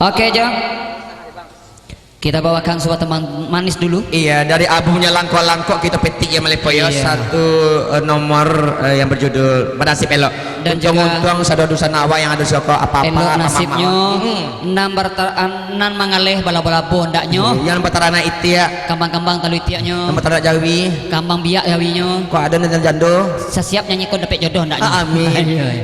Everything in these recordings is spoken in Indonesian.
Oke, Jo. Kita bawakan sebuah teman manis dulu. Iya, dari albumnya Langkok-Langkok kita petik ya Malepoyo. Iya. Satu nomor yang berjudul Bernasib Elok. Dan juga untung sado dusan awak yang ada soko apa-apa elok nasibnya nan mangaleh bala-bala bondaknya. Yang bertarana itiak, Kambang-kambang talu itiaknya. yang bertarana jawi, Kambang biak jawinya. kok ada dan jando. Sesiap nyanyi kau dapat jodoh ndaknya. Amin.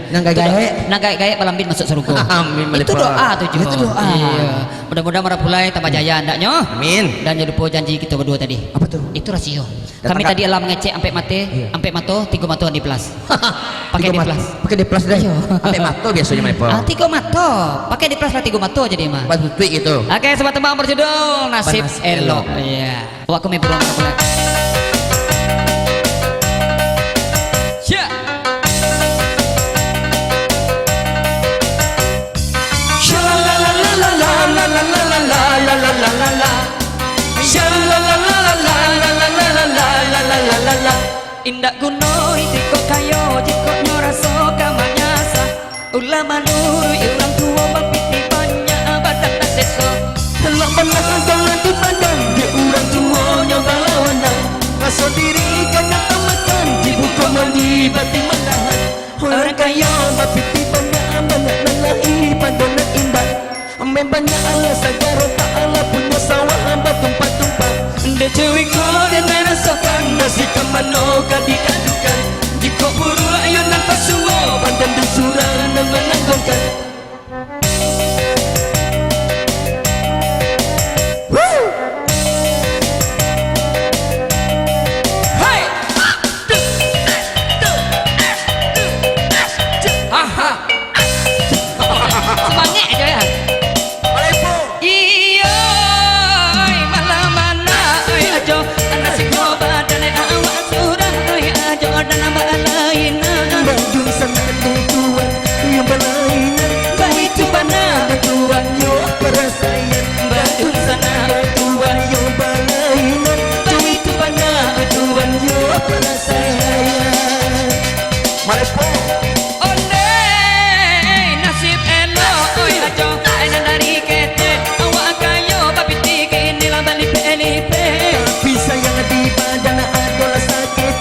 Nang gae-gae. Nang gae-gae balambin masuk surga. Amin. Itu doa tuh, Jo. Itu doa. Iya. Mudah-mudahan marapulai tambah jaya ndaknya. Amin. Dan jadi janji kita berdua tadi. Apa tuh? Itu rasio. Dan Kami angkat- tadi alam ngecek sampai mate, sampai mato 3 mato di plus. Pakai di plus. Pakai di plus dah. Sampai mato biasanya Malepo. 3 mato. Pakai di plus lah 3 mato jadi mah. Pas tweet itu. Oke, sobat tembang berjudul Nasib Nasib Elok. Elok. Iya. Waktu me belum mulai. Siap. Indak kuno itiko kayo jiko nyoraso kamanyasa ulama nuru orang tua bapiti banyak badan tak seso Telak benar jangan dipandang dia orang tua nyoba lawanan. Rasa diri kena tamakan di buku mandi bati menahan. Orang kaya bapiti banyak lelaki pandangan imbang. Ambil banyak Allah sagaro tak Allah punya sawah tumpah-tumpah. Dia cewek kau dan merasakan Nasi kamano kadikadukan. jiko buru ayo nampak suwo Pandan dusuran dan menanggungkan. hai semangat aja ya. Iya, malam mana ajo nasib nyoba dan awak sudah ajo dan lain Bajun sana tuan yang berlainan. baik tu mana Tuan yo perasaan. batu sana Tuan yo berlainan. baik tu mana Tuan yo perasaan. Malepo. onde nasib elok ajo enak dari kete awak kayo babiti kini lah balik pelipe Tapi sayang di badan adalah sakit.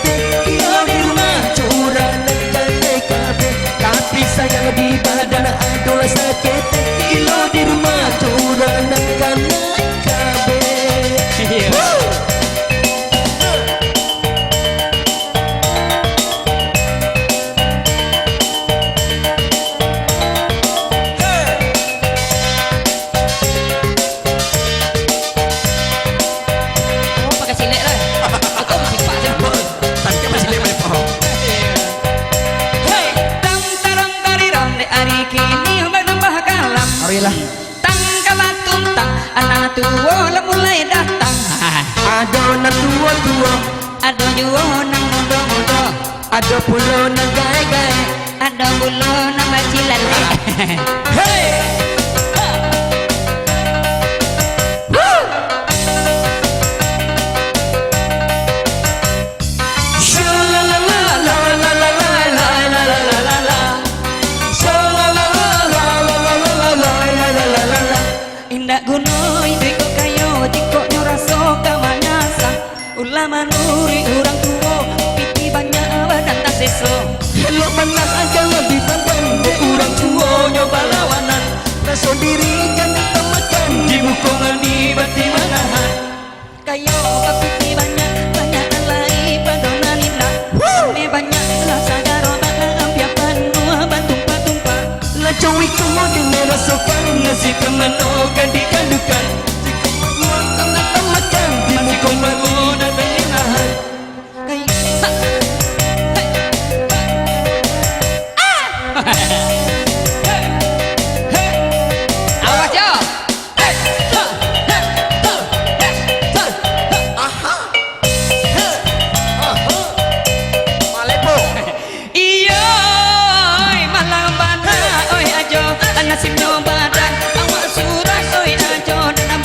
Kira di rumah curang dan kabeh. Tapi sayang di badan adalah sakit. Kira di rumah curang dan kabeh. oh pakai silek lah aku mesti pak je Tangkap masih lima pohon. hey tang tarang tarirang de hari kini bertambah kalam Marilah. tang kabatung tang anak tua lah mulai datang Ada nak tua-tua, ada juga nang muda-muda ada pula nak gaya-gaya. ada bulu nang bacilale Hey! indak gunoi deko kayo jiko nyoraso kamanyasa ulama nuri orang tua piti banyak badan tak seso Lo mana aja lebih pandang de orang tua nyoba lawanan. Rasa diri jangan tamakan di bukongan di bati manahan. kayo kapiti banyak banyak alai padona nina me banyak lah sagaro bakal piapan nuah bantumpa-tumpa La cawi kamu dengan rasakan nasi kemano kadikadukan. Jika menguat tengah tamakan di bukongan dan bati manahan. kayo awas yo Malepo. iya malam bana oi ajo nasib nyoba dan awak surat oi ajo dan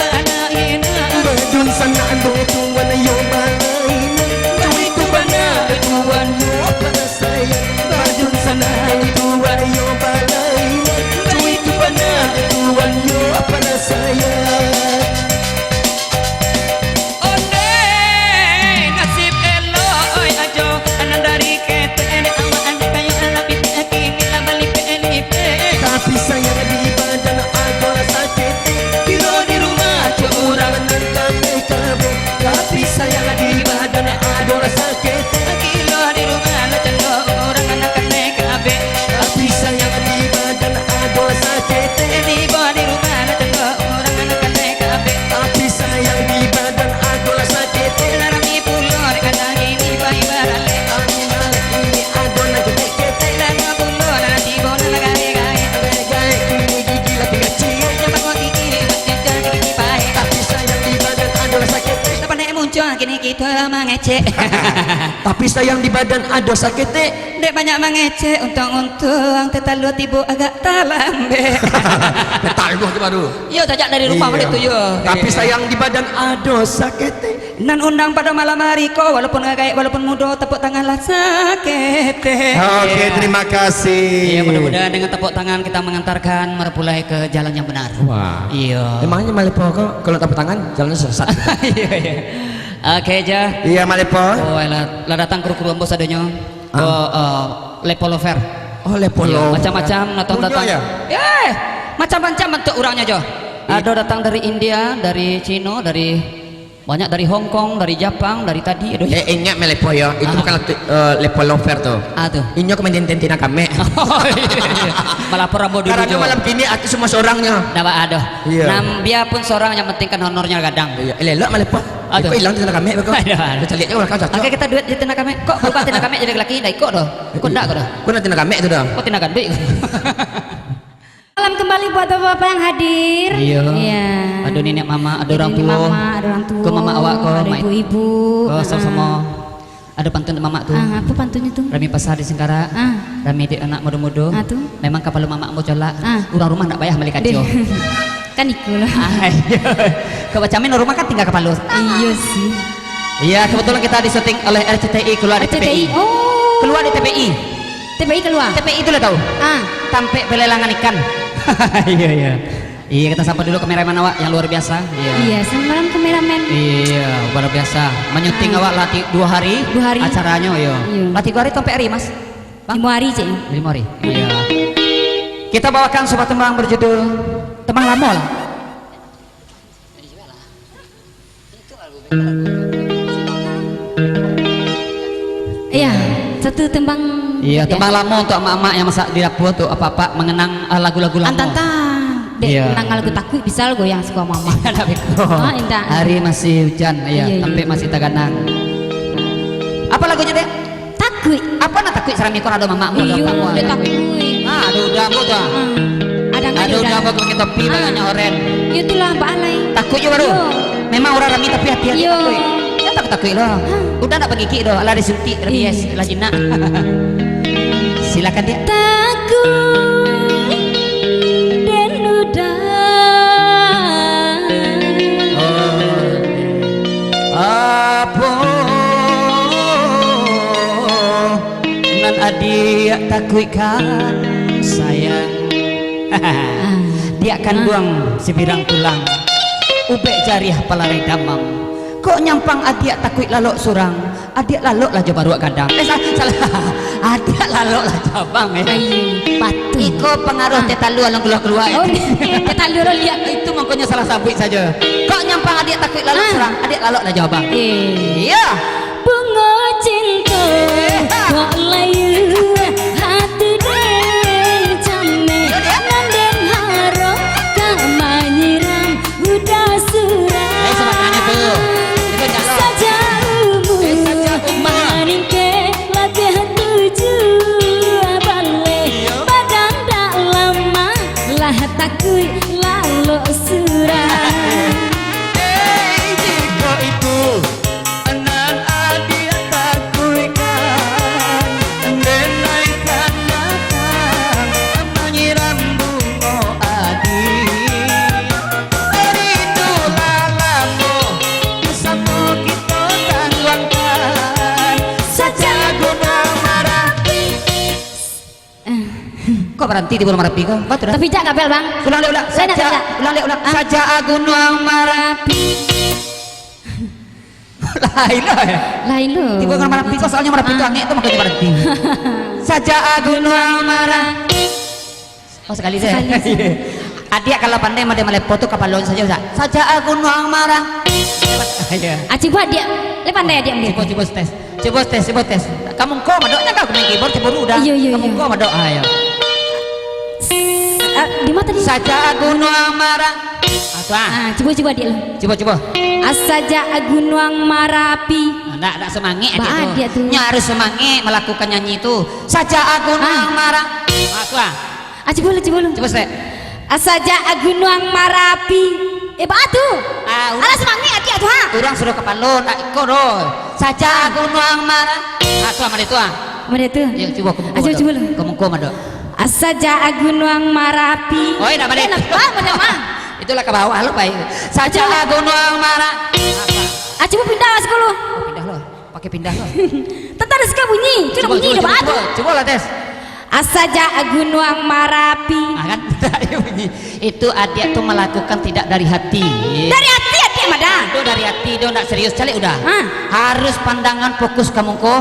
begitu mengecek. Tapi sayang di badan ada sakit dek. Dek banyak mengecek, untung-untung tetalu tibu agak talambe. Betal gua tu baru. Yo tajak dari rumah balik tu yo. Tapi sayang di badan ada sakit dek. Nan undang pada malam hari ko walaupun agak walaupun muda tepuk tanganlah sakit. Oke, terima kasih. Iya, mudah-mudahan dengan tepuk tangan kita mengantarkan Marpulai ke jalan yang benar. Wah. Iya. Emangnya Malepo kok kalau tepuk tangan jalannya sesat. Iya, iya. Oke aja. Iya Malepo. Oh, lah datang kru-kru ambos adanya. Lepo lover. Oh Lepo. Iya, macam-macam datang. Ya? Macam-macam bentuk orangnya Jo. Ada datang dari India, dari Cina, dari banyak dari Hong Kong, dari Jepang, dari tadi. Aduh. Ingat Malepo ya, itu bukan Lepo lover tuh. Tuh. Inyo kementintina kami. Malah perabo dulu Karena Jo. malam kini aku semua seorangnya. Dapat ada. Iya. Nam dia pun seorang yang penting kan honornya kadang. Iya, elok Malepo. Aduh. Itu hilang di tanah kami kok. Aduh. Kita lihat juga kan cocok. Oke kita duit di tina kami. Kok berubah tina kami jadi laki dah ikut doh. Ikut dak doh. Kau nanti nak kami itu dah. Kok tina duit. Salam kembali buat bapak-bapak yang hadir. Iya. Ada nenek mama, ada orang tua. Mama, ada orang tua. Ke mama awak kok. Ada ibu-ibu. Oh, sama-sama. Ada pantun mama tuh. Apa pantunnya tuh? Rami pasar di Singkara. Rami di anak muda-muda. Tuh. Memang kapal mama mau colak. Orang rumah nak bayar balik kacau. Kan iku lah. Kebacamin rumah kan tinggal kapal lu. Iya sih. Iya, kebetulan kita disyuting oleh RCTI keluar di TPI. Oh. Keluar di TPI. TPI keluar. TPI itu lah tahu. Sampai pelelangan ikan. Iya iya. Iya kita sapa dulu kameramen awak yang luar biasa. Iya, semalam kameramen. Iya luar biasa. Menyuting awak latih 2 hari. 2 hari. Acaranya iya. Latih 2 hari sampai hari mas. 5 hari cek. 5 hari. Iya. Kita bawakan sebuah tembang berjudul Tembang Lamo lah. Iya, satu tembang. Iya, tembang lama untuk emak-emak yang masak di dapur tuh apa-apa mengenang lagu-lagu lama. Antanta. Dek, Iya. menang lagu takut bisa goyang suka mama. Indah. Hari masih hujan, Iya, iya, sampai masih taganang. Apa lagunya deh? Takut. Apa nak takut serami kor ada mamamu ada Iya, kamu dia ada. takut. Aduh, udah muda. Ada Udah apa pakai topi tangannya oren. Itulah Mbak Alay. Takutnya baru. Iya. Memang orang rami tapi hati-hati Iya. takut. Ya takut loh. Udah nak pergi doh, lari suntik rabies lah jinak. Silakan dia. Takut dan udah. Apa nan adik takut kan sayang. Dia akan buang sebirang tulang ubek jariah palarai damam. Kok nyampang adik takut lalok surang. Adik lalok lah jawab baru kadang. Salah. Adik lalok lah jabang ya. Batu. Iko pengaruh tetalu along keluar. Oh, kita dulu lihat. Itu makanya salah sabit saja. Kok nyampang adik takut lalok surang. Adik lalok lah jawab. Iya. Bunga cinta kok layu hati den came nanden harap tak menyiram udah surah Sebenarnya tuh. Itu jalan. saja maningke latih tuju balik badan tak lama lah takut lalu surah. Jika itu anak adik takut kan menaikkan makan menyiram bunga adik. Rindulah lamo bersama kita tangguhkan saja guna marah. Kok berhenti di bulan Marapi kau? Betul dah. Tapi jak kapel bang. Ulang. Saya nak saja. Ulang. Saja Gunung Marapi. Lain lah ya. Lain lu. Tiba Gunung Marapi kok soalnya Marapi itu angin itu makanya berhenti. Saja Gunung Marapi. Oh sekali saya. Adik kalau pandai made melepo tuh kapal laut saja Ustaz. Saja Gunung Marapi. Iya. Aci buat dia. Le pandai dia ambil. Coba tes. Kamu kok madoknya kau main keyboard ceburu udah. Iya. Kamu kok madok ayo. Di mana tadi? Saja Gunung Marapi. Coba dia lu. Coba. Asaja Gunung Marapi. Enggak semangat Dia tuh. Nya harus semangat melakukan nyanyi itu. Saja Gunung Marapi. Masuk. Coba lu. Coba saya. Asaja Gunung Marapi. batu. Ah, Alas mangi ati atuh ha. orang sudah kepalon, iko doh. Saja gunung marah. Ah, tu amal itu ah. Mana tu? Ya, coba kamu. Aja coba lu. Kamu mado. Asaja gunung marapi. Oh, dah balik. Mana mah? Itulah ke bawah lo, baik. Saja gunung marah. Ah, coba pindah sekolah. Pindah lo, pakai pindah lo. Tentar sekarang bunyi. Itu bunyi dah batu. Coba lah tes. Asaja gunung marapi. Ah, kan? Itu adik tuh melakukan tidak dari hati. Dari hati mada. Itu dari hati, itu nak serius calik udah. Ah. Harus pandangan fokus kamu ko.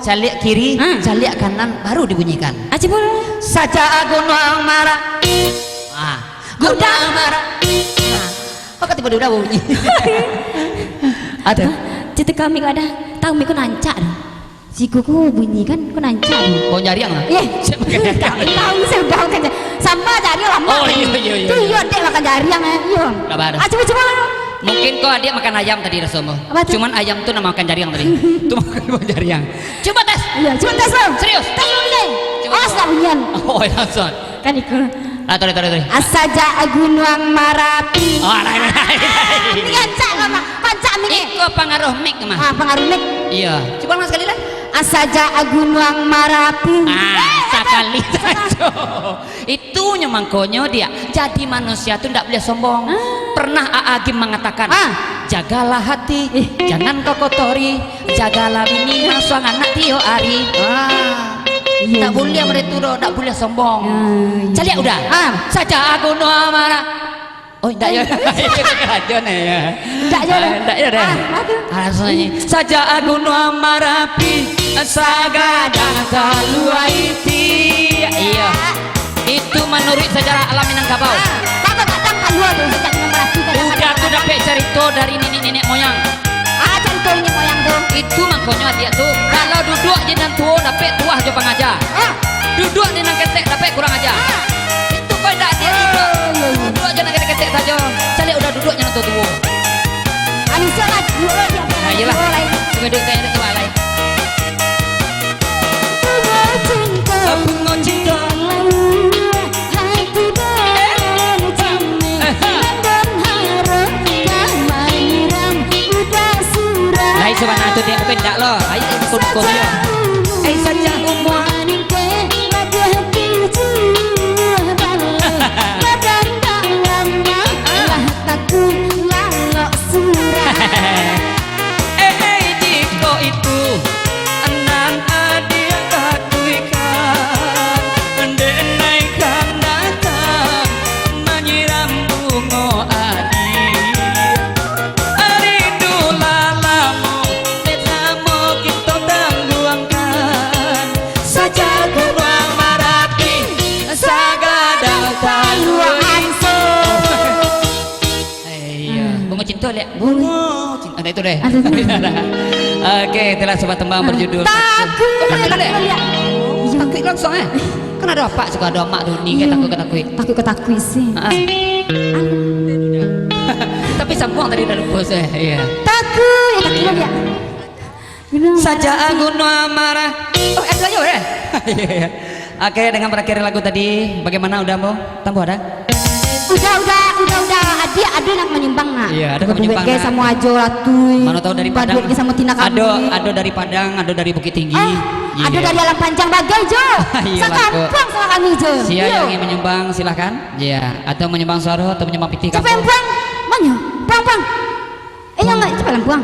Calik kiri, calik kanan, baru dibunyikan. Ah, coba. Saja gunung marah. Ah, gunung marah. Ah, kok tiba-tiba bunyi? Ada. Cerita kami gak ada. Tahu mi ko nancak dah. Si kuku bunyi kan ko nancak. Kau nyari yang lah? Iya. Tahu saya udah kan. Sama jari lama. Oh, iya. Iya, dia makan jari yang iya. Kabar. Ah, coba. Mungkin kau adik makan ayam tadi Rasulullah. Apa tuh? Cuman ayam tuh nama makan jariang tadi. Tuh makan jariang. Coba tes. Iya, coba tes lo. Serius? Tes lo nih. Coba, Oh, coba. sudah bunyian. Oh, langsung. Kan ikut. Tari. Asaja gunung marapi. Oh, lain. Ini kancak lama. Kancak ini. Iko pengaruh mic mah. Ah, pengaruh nek. Iya. Coba ulang sekali lah. Asaja gunung marapi. Sekali saja. Itu nyemangkonyo dia. Jadi manusia tuh tidak boleh sombong. Pernah Aagim mengatakan, jagalah hati, jangan kau kotori, jagalah bini masuang anak tio ari. Iya, Tak boleh mereka tuh, tak boleh sombong. Calik udah. Saja aku no amarah. Oh, tidak ya. Itu nih ya. Tidak ya deh. Alasannya saja aku no amarapi, sagada kaluaiti. Iya. Itu menurut sejarah alam Minangkabau. Takut datang kalua tuh sejak marapi. Udah tuh dapat cerita dari nenek moyang. Cerita ini moyang tuh. Itu makanya dia tuh kalau duduk di nan tua dapat tuah jo pengajar. Duduk di nan ketek dapat kurang ajar. Itu kau tidak dia duduk aja nak ketek saja. Calik udah duduknya nanti tua. Anissa lah dulu dia. Nah, iyalah. Duduk kayak tua lain. Bunga cinta. Lain sebenarnya itu dia pendak loh. Ayo ikut dia. Saja umur. Jiko itu anan adik kakuikan mendenaikan datang menyiram bunga adik rindu lalamu netamu kita tangguangkan saja kurang marapi sagada taluan so. Iya, bunga cinta lihat. Bunga cinta itu deh. Oke, telah sobat tembang berjudul Takut. Takut langsung kan ada apa suka ada mak dunia kayak Takut sih. Tapi sambung tadi udah lupa saya. Iya. Takut dia. Saja gunung amarah. Oh, itu aja udah. Oke, dengan berakhir lagu tadi, bagaimana udah mau? Tambah ada? Udah. Adik ada nak menyumbang nak. Iya, ada yang menyumbang, Kayak nak. sama ajo latui. Mana tahu dari Padang. Duitnya sama Tina kami. Ada dari Padang, ada dari Bukit Tinggi. Iya. Ada dari Alam Panjang Bagai Jo. Iya, Sekampung sama kami Jo. Siapa yang ingin menyumbang silahkan. Iya, atau menyumbang suara atau menyumbang pitih Coba kampung. yang puang. Mana? Puang. Yang enggak coba yang puang.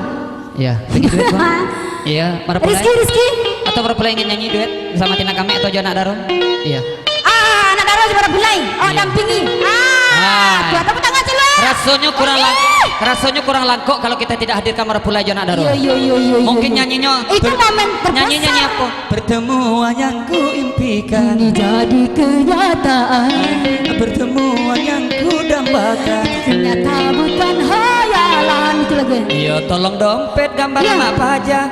Iya, bagi duit bang. Iya, para pulai. Rizky. Atau para pulai ingin nyanyi duet bersama Tina kami atau Jona Daron. Iya. Anak Daro juga mulai. Oh, dampingi. Buat tepuk tangan sih lo. Rasanya kurang langkok kalau kita tidak hadirkan para pulai Jona Daron. Iya. Mungkin nyanyinya Itu momen nyanyi apa? Pertemuan yang ku impikan ini jadi kenyataan. Pertemuan yang ku dambakan Ternyata bukan hayalan itu lagi. Iya, tolong dompet gambar mak pajak.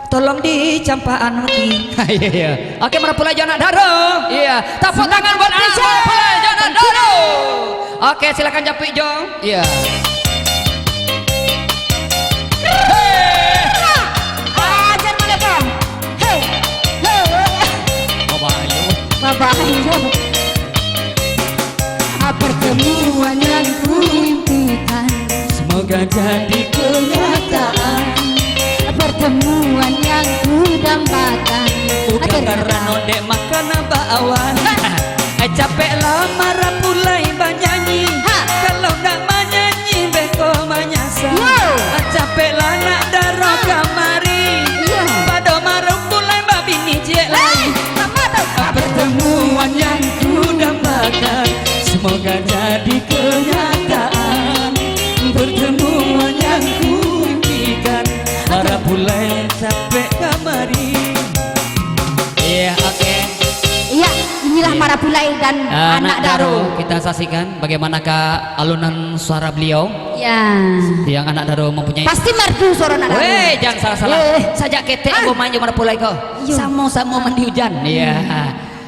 Tolong dicampaan lagi. Iya. Oke, para pulai Jona Daro. Iya. Tepuk tangan buat para pulai Jona Daro. Oke, silakan Japik Jo. Iya. Ajar mana bang? Hey. Babayu. Pertemuan yang ku impikan jadi kenyataan. Pertemuan yang ku dambakan. Bukan karena nodek makan bakwan. Capek lama rapulai banyanyi. Kalau nak menyanyi beko manyasa. Capek lah nak daro kamari. Pada marah pulai babi ni cek lain. Pertemuan yang ku dambakan semoga jadi kenyataan. Pertemuan yang ku impikan harap pulai capek kamari. Iya, oke. Iya, inilah Marapulai dan Anak Daro. Kita saksikan bagaimanakah alunan suara beliau Ya. yang Anak Daro mempunyai. Pasti merdu suara Anak Daro. Weh, jangan salah-salah. Sajak ketek gua main mana pulai kau. Iya. Sama-sama mandi hujan. Iya.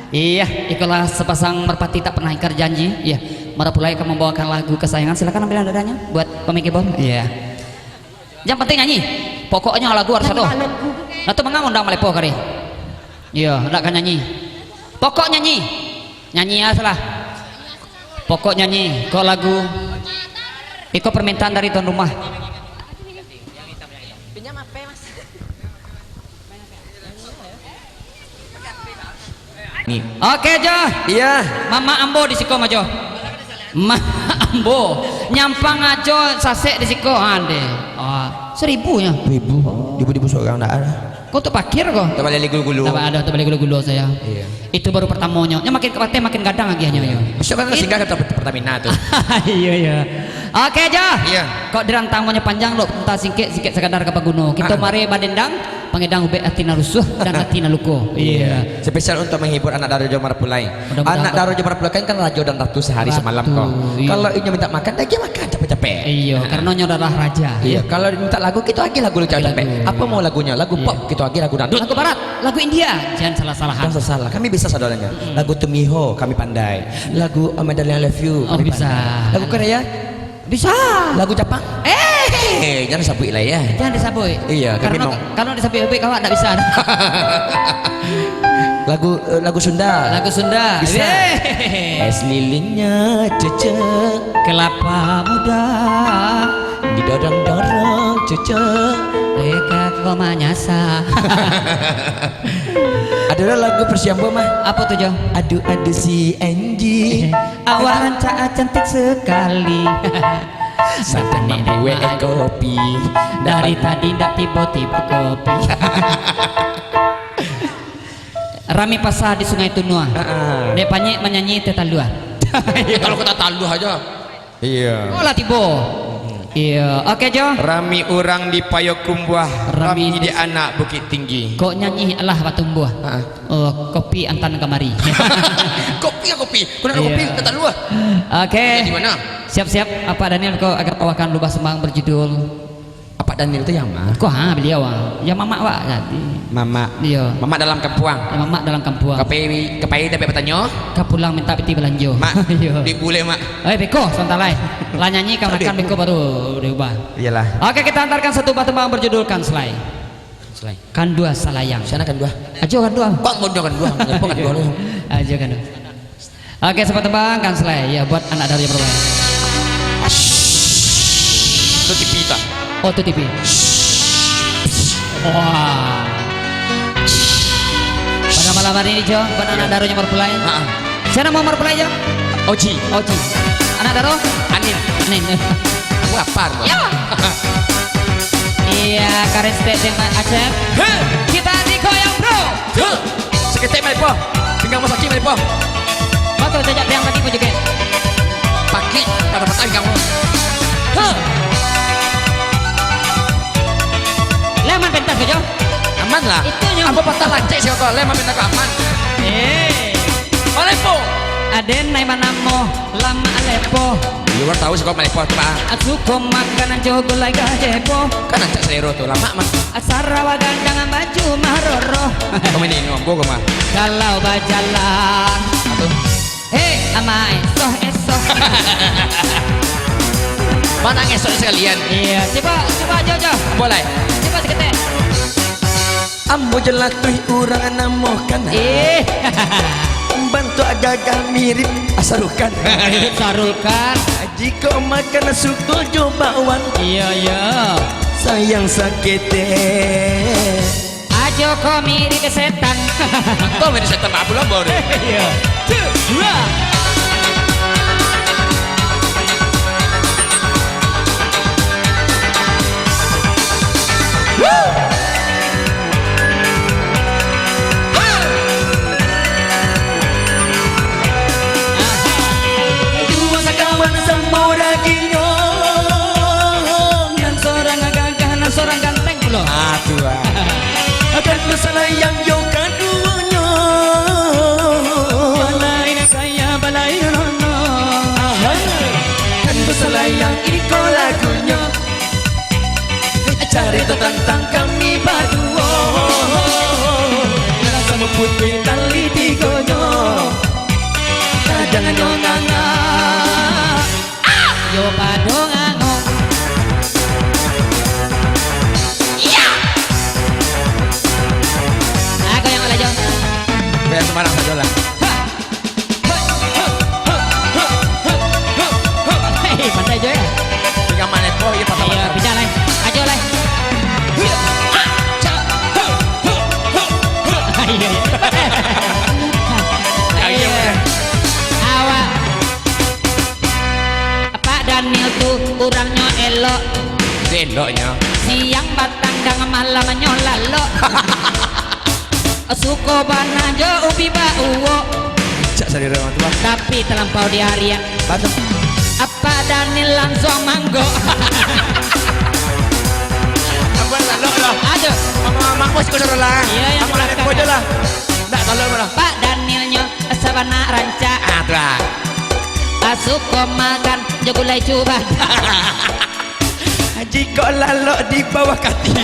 Iya, itulah sepasang merpati tak pernah ingkar janji. Iya. Marapulai akan membawakan lagu kesayangan. Silakan ambil dadanya buat pemain keyboard. Iya. Yang penting nyanyi. Pokoknya lagu harus satu. Nah tuh mengamun undang malepo kari. Iya, ndak kan nyanyi. Pokok nyanyi. Nyanyi ya salah. Pokok nyanyi. Kok lagu. Iko permintaan dari tuan rumah. Nih. Oke Jo. Iya. Mama Ambo di siko majo. Mama Ambo nyampang ajo sasek di siko ande. Ah, 1000 ya. Ribu seorang enggak ada. Kau tuh parkir kok. Tak balik gulu-gulu. Tak ada, tak balik gulu-gulu saya. Iya. Itu baru pertamanya. Nya makin kepate makin gadang lagi hanya ya. Besok kan singgah ke Pertamina tuh. Iya iya. Oke Jo. Iya. Kok dirantang monya panjang lo, entah singkit sekadar ke Paguno. Kita mari badendang, pangedang ube atina rusuh dan atina luko. Iya. Spesial untuk menghibur anak Daro Jomar Pulai. Mudah-mudahan Anak Daro Jomar Pulai kan raja dan ratu sehari Ratu, semalam kok. iya. Kalau ini minta makan, dia makan capek-capek. Iya, karena nyo adalah raja. Iya, kalau minta lagu kita lagi lagu capek-capek. Lagu. Apa mau lagunya? Lagu pop, kita lagi lagu dangdut. Lagu barat, lagu India. Jangan salah-salahan. Jangan salah, kami bisa saudaranya. Lagu Tumiho kami pandai. Lagu Medallion Love You Oh, kami bisa. pandai. Lagu Korea Bisa. lagu Jepang. Jangan sabui lah ya. Jangan disabui. Iya, kami karena mau. kalau disabui ube kau tak bisa. Lagu Sunda. Lagu Sunda. Bisa. Yeay. Es lilinnya cecek Kelapa muda. di dorong-dorong cecek. Mereka kau menyasa. Adalah lagu Persiambo mah. Apa tuh Jo? Adu-adu si Angie. Awan cantik sekali. Sampai gue kopi. Dari tadi ndak tiba-tiba kopi. Rami pasah di Sungai Tunua. Dek Panyek menyanyi tetalua. Kalau kita taluh aja. Iya. Oh lah tibo. Iya, oke Jo. Rami orang di Payokumbuah. Rami Rami di anak Bukit Tinggi. Kok nyanyi Allah Batumbuh. Oh, kopi antan kamari. Kopi ya kopi. Kau nak Iya. kopi kita taluh. Oke. Di mana? Siap-siap apa Daniel kau agar bawakan lubah sembang berjudul Apa Daniel itu yang mah? kok beliau ya mama wak jadi Mama. iya Mama dalam kampuang. ya mama dalam kampung Kepai tapi bertanya. pulang minta piti belanjo Mak. iya Dibule mak. beko sontalai lah nyanyi kau makan beko baru diubah. Iyalah. Oke, kita antarkan satu buah tembang berjudul Kanslai. Kan dua salayang Sana kan dua. ajo kan dua Bang bodoh kan dua. Apa kan dua lu? ajo kan dua. Oke, sebuah tembang Kanslai ya buat anak dari Perubahan. Itu TV tak? Oh, itu TV. Wah. Pada malam hari ini Jo, buat anak Daro yang Marpulai. Siapa mau Marpulai Jo? Oji. Oji. Anak Daro? Anin. Nih. Aku lapar. Ya. Iya, Karin State dengan Aceh. Kita dikoyang bro. Seketek malipo. Tinggal masak ki malipo. Betul jajak yang tadi pun juga. Pagi pada petang kamu. Leman pentas Jo. Aman lah. Itu yang Apa patah lancet sih kau? Lema minta aman. Malipo. Aden naik manamo lama Aleppo. Luar tahu sih kau malipo tu pak. Aku kok makanan jogo lagi gajepo. Kan ancak selero tu lama mas. Asarawa gandangan baju maroro. Kamu ini ngomong gue mah. Kalau bajalan hei ama esoh Mana ngesok sekalian? iya coba aja Boleh. coba seketek Ambo jelatui orang namoh kan. bantu agak mirip asarukan. Sarulkan. Jika makan suku jombawan, Iya iya. sayang sakit. Ajo kau mirip setan. Kau mirip setan apa pula baru? Iya. Dua. Dua sekawan semua daginyo. Dan seorang gagah dan seorang ganteng pula. Tua. Akan masalah yang yo kaduanya. Balai nak kaya balai nono. Kan masalah yang iko lagunya. Cari tentang kami berdua. Sama putih tali tigonya. Kadang nyonganga. Yo padong angong. Iya. Aku yang oleh Jon. Biar Semarang saja lah. Hei, pandai Jo ya. Tinggal mana po ya Iya, patah-patah. bisa lah. Ajo lah. Iya. Iya, iya. Awak Pak Daniel tuh orangnya elok, Sendoknya. siang batang dan malam nyolalo. Suko bana jo ubi bauwo, Cak sari orang tua. tapi terlampau di harian. Batu. Apa Daniel langsung manggo. Apa lalu lah. Aduh, Mak bos kau suruh lah. Iya, yang Aku lah belakang. kau aja lah. Tak kalau malah. Pak Danielnya sabana ranca. Tuh lah. Suko makan jo gulai coba. Jika lalu di bawah kaki.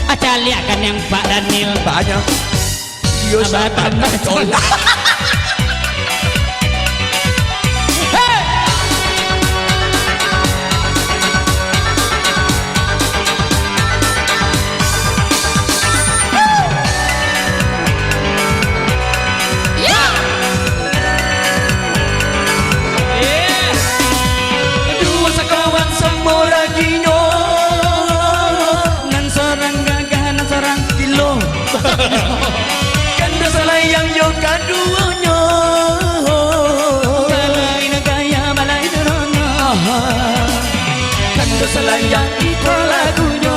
Aca lihat kan yang Pak Daniel. Banyak. Yo Abang tambah cola. Dua sekawan semua laginya. Nan seorang gagah nan seorang Kilo. Kan salah yang yo kaduanya. balai negaya balai nono. Kan salah yang iko lagunya.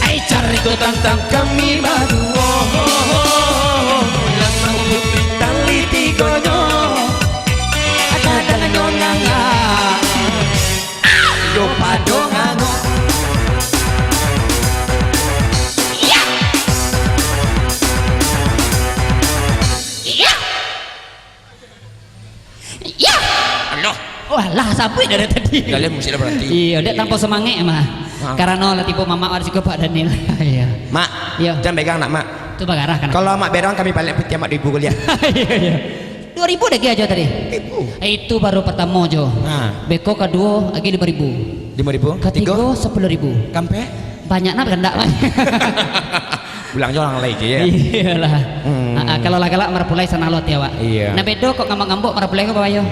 Ai cari Itu tentang kami berdua. Langsung putri tali tigonya. Ada dengan nyonanga. Yo padongango. Ya. Aloh. Wah lah sampai dari tadi. Kalian mesti berhenti. Iya, dek tanpa semangat mah. Karena lah tipu mama harus juga Pak Daniel. Iya. Mak, Iya. jangan pegang nak mak. Itu bagarah kan. Kalau mak berang kami balik peti mak 2000 kuliah. Iya iya. 2000 dah aja tadi. Itu baru pertama Jo. Nah. Beko kedua lagi 5000. 5000. Ketiga 10.000. Kampe? Banyak nak rendak mah. Pulang orang lagi ya. Iyalah. Kalau lagi-lagi marapulai sana lot ya, Pak. Iya. Nah bedo kok ngambek-ngambek marapulai kok bayo.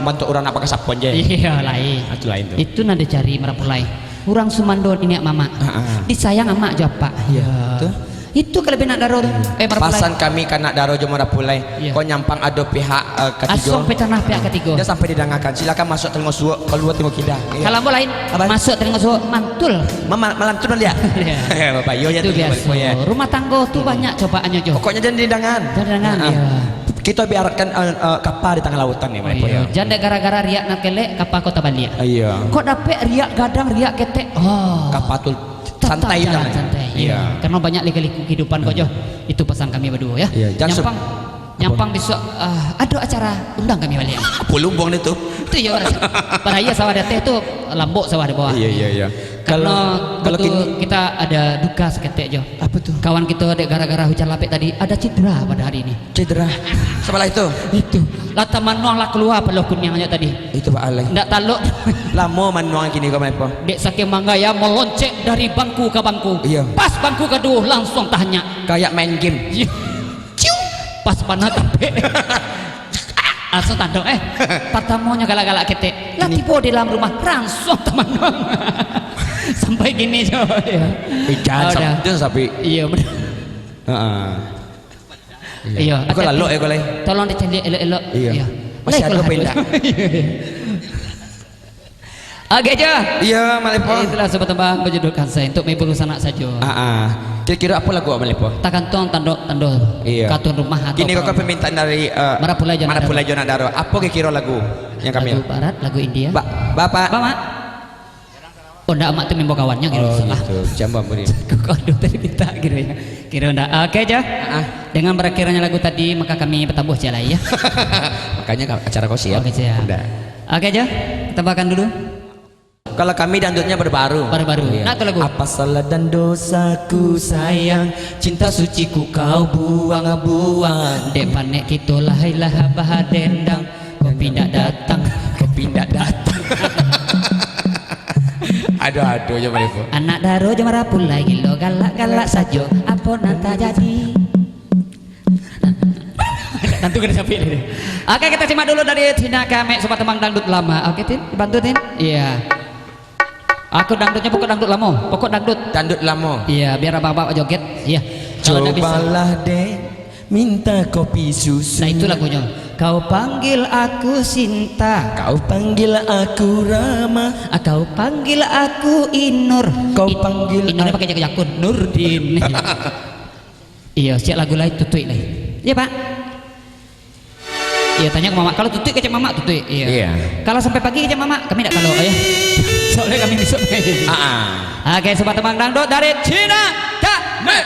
Bantu orang apa kesapon je. Iya lain. Itu lain tuh. Itu nade cari marapulai. Orang Sumando ini mama. Disayang ama jawab Pak. Iya. Tuh. Itu kelebihan nak daro tuh. Marapulai. Pasan kami kanak daro jo marapulai. Iya. Kau nyampang ada pihak ketiga. Asong petanah pihak ketiga. Dia sampai didangakan. Silakan masuk tengok suwo, keluar tengok kita. Kalau mau lain Apa? masuk tengok suhu mantul. Malam tu dia. Iya. Bapak yo ya Itu biasa. Rumah tangga tuh banyak cobaannya Jo. Pokoknya jangan didangan. Jangan, iya. Kita biarkan kapal di tengah lautan nih, Iya. Janda gara-gara riak nak kelek kapal kota Bali. Iya. Kok dapet riak gadang riak ketek. Oh. Kapal tuh Tetap santai jalan kan. santai. Iya. Karena banyak liku-liku kehidupan kok Jo. Itu pesan kami berdua ya. Iya, jangan Nyampang besok ada acara undang kami balik. Apa lumbung itu? Itu ya orang. Paraya sawah ada teh tuh lambok sawah di bawah. Iya. Karena kalau betul kita ada duka seketek Jo. Apa tuh? Kawan kita ada gara-gara hujan lapik tadi ada cedera pada hari ini. Cedera. Sebelah itu. Itu. Lata manuang lah keluar pelukun yang hanya tadi. Itu Pak Alai. Ndak taluk. Lama manuang gini kau apa? Dek saking mangga ya melonceng dari bangku ke bangku. Iya. Pas bangku kedua langsung tanya. Kayak main game. Ciu. pas panah tapi langsung tanduk pertamanya galak-galak kita lah tiba di dalam rumah langsung teman sampai gini coy ya. Jangan sampai iya benar iya aku lalu ya boleh tolong dicari elok-elok iya masih ada pindah oke aja iya Malepo itulah sobat tembang menjudulkan saya untuk mebul sanak saja kira-kira apa lagu Malepo takkan tanduk iya katun rumah atau gini kok permintaan dari Marapulai Jonadaro apa kira lagu yang kami lagu barat lagu India bapak oh enggak emak tuh membawa kawannya gitu salah gitu jambam beri aduh tadi minta gitu ya kira enggak oke aja dengan berakhirnya lagu tadi maka kami bertabuh jalan ya makanya acara kau siap oke aja kita bahkan dulu kalau kami dangdutnya baru iya. Nah, lagu apa salah dan dosaku sayang cinta suciku kau buang-buang depanek kita lahailah bahadendang kau pindah datang aduh ya Malepo anak daro je marapulai gilo galak-galak saja apa nanta jadi tentu kena sampai ini oke kita simak dulu dari Tina Kame sobat tembang dangdut lama oke Tin dibantu Tin iya aku dangdutnya pokok dangdut lama iya biar abang-abang joget iya cobalah deh minta kopi susu nah itu lagunya kau panggil aku Sinta kau panggil aku Rama kau panggil aku Inur kau panggil Inurnya pakai jakun Nurdin iya siap lagu lain tutui lah iya pak iya tanya ke mama kalau tutui kecek mama tutui iya kalau sampai pagi kecek mama kami tidak kalau ya soalnya kami besok oke sobat tembang dangdut dari Cina Kame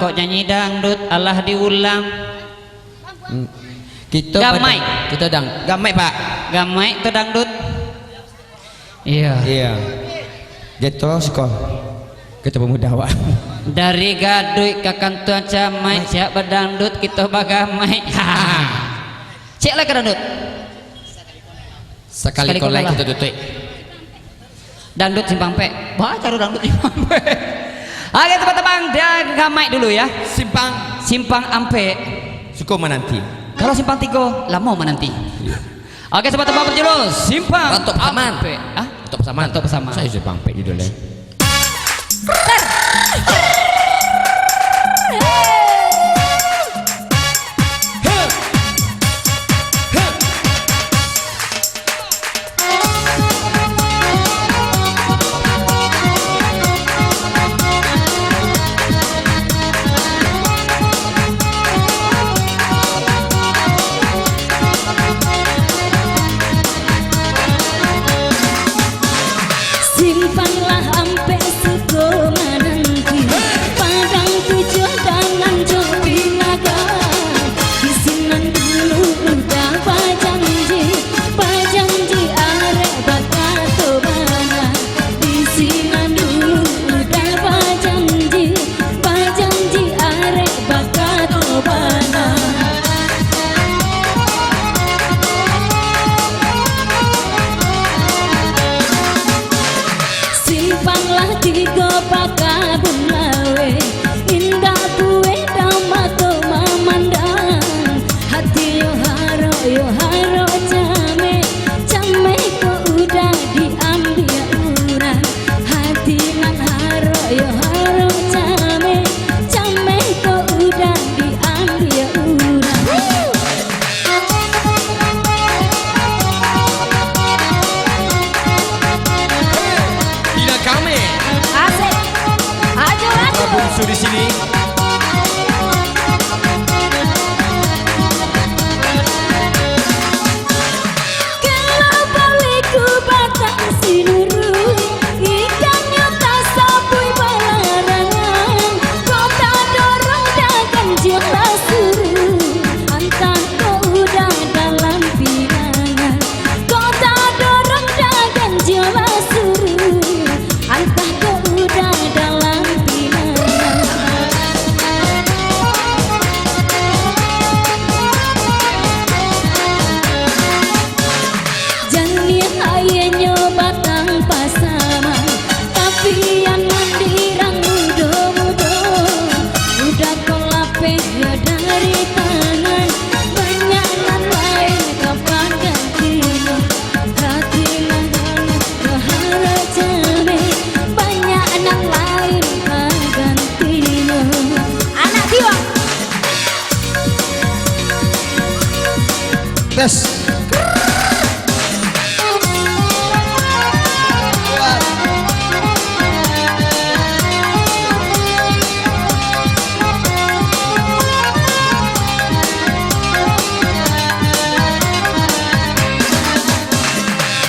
kok nyanyi dangdut alah diulang. Kita Gamai. Kita gamai Pak. Gamai itu dangdut. Iya. Iya. Gitu sekolah. Kita pemuda Pak. Dari gaduh ke kantor camai siap berdangdut kita bagamai. Cek lah ke dangdut. Sekali kolek kita tutup. Dangdut simpang pe. Wah, cari dangdut simpang pe. Oke teman-teman, dia gamai dulu ya. Simpang ampe. Suko menanti. Kalau simpang tigo, lama menanti. Oke teman-teman berjudul simpang Rantok Pesaman. ampe. Ah? Rantok Pesaman. Saya simpang pe judulnya. Simpanglah ampe suko menanti, padang tujuh dengan jopi naga. Isinan dulu udah bajanji arek bakal tobana. Isinan dulu udah bajanji arek bakal tobana. Simpanglah tiga pakabun lawe, indah bue damato memandang. Hati yo haro came ko udah diambil urang. Hati nan haro came ko udah diambil urang. Tidak kami. Asik, ajo. Bungsu di sini. Kalau baliku batang sinuru, ikannya tak sabui balarangan. Kota dorong dagang jelas suru, antah kau udah dalam pinangan. Kota dorong dagang jelas suru, antah kau udah dalam pinangan. Jangan ayahnya batang pasaman, tapi yang mandirang muda-muda. Udah kolape ya dari tangan, banyak nan lain kapan gantinya. Hati nan hara jame, banyak nan lain kan gantinya. Anak tiwa. Tes.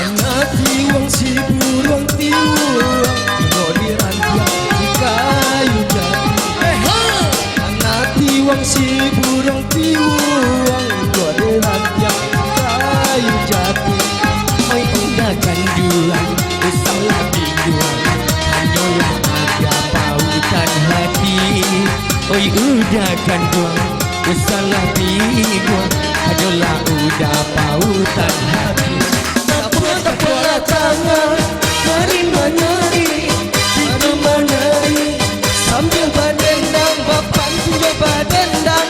Anak tiwang si burung tiwang, tengok di rantian di kayu jati. Anak tiwang si burung tiwang, tengok di rantian di kayu jati. Oi udah gandulan, usah lagi jual, hanyalah ada pautan hati. Oi udah gandulan, usah lagi jual, hanyalah udah pautan hati. Tepuk tangan, mari menari, kita menari sambil berdendang, bapak tunjuk berdendang,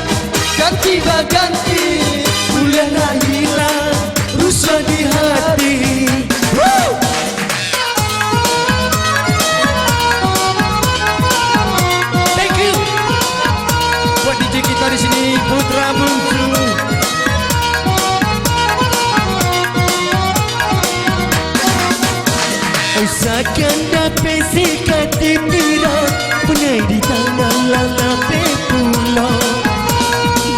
ganti baganti, bolehlah hilang rusuh di hati. Thank you buat DJ kita di sini, Putra Bungsu. Usahakan dapat sikat titiran, punai di tangan lalape pulau.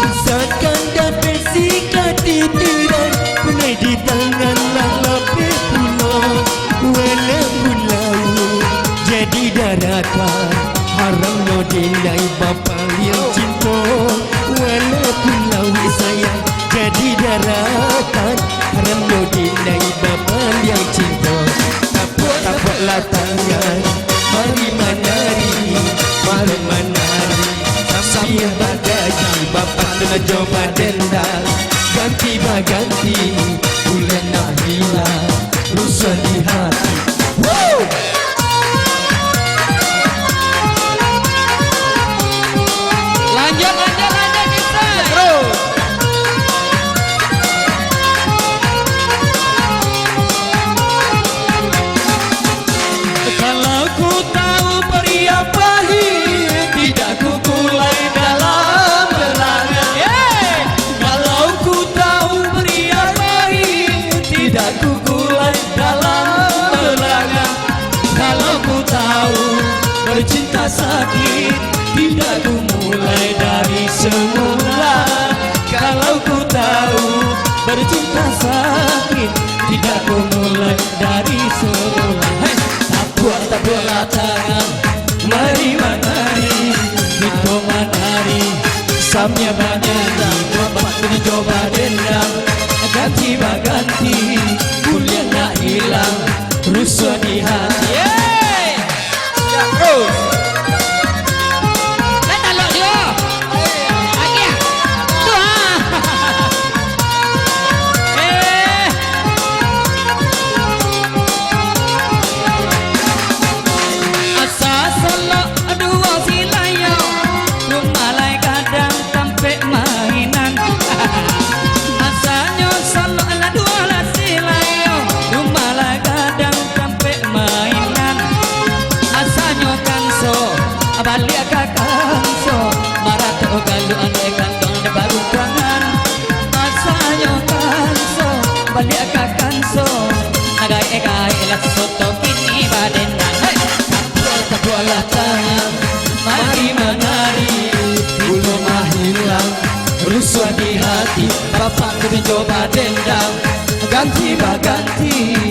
Usahakan dapat sikat titiran, punai di tangan lalape pulau. Walaupun laut jadi daratan, haram no dinai bapa jatuh walaupun laut sayang jadi daratan haram no dinai baban yang cinta tapaklah tangan mari menari sambil bagaji bapak telah coba dendam ganti baganti bulan nak hilang rusuh di hati. Woo! Lanjut kita. Terus. Kalau ku tahu pria pahit tidak ku kulai dalam berangan. Kalau ku tahu pria pahit tidak ku kulai dalam berangan. Kalau ku tahu bercinta sakit tidak ku mulai dari semula. Kalau ku tahu bercinta sakit tidak ku mulai dari semula. Tapaklah tangan, mari menari, kita menari. Samnya banyani, bapak kena coba dendam. Ganti baganti, kuliah nak hilang, rusuh di hati. Terus. Talok dia. Lagi ya. Tu Asa solok dua silayo, rumah lai kadang tampek mainan. Asanya solok la dua la silayo, rumah lai kadang tampek mainan. Asanya kanso, balik ke kanso, marah tu galu ane kantong de baru tangan. Asanya kanso, balik ke kanso, nagai la soto kini badenang. Tapaklah tangan, mari menari, bulu mah hilang, rusuh di hati, bapak kena coba dendam, ganti baganti,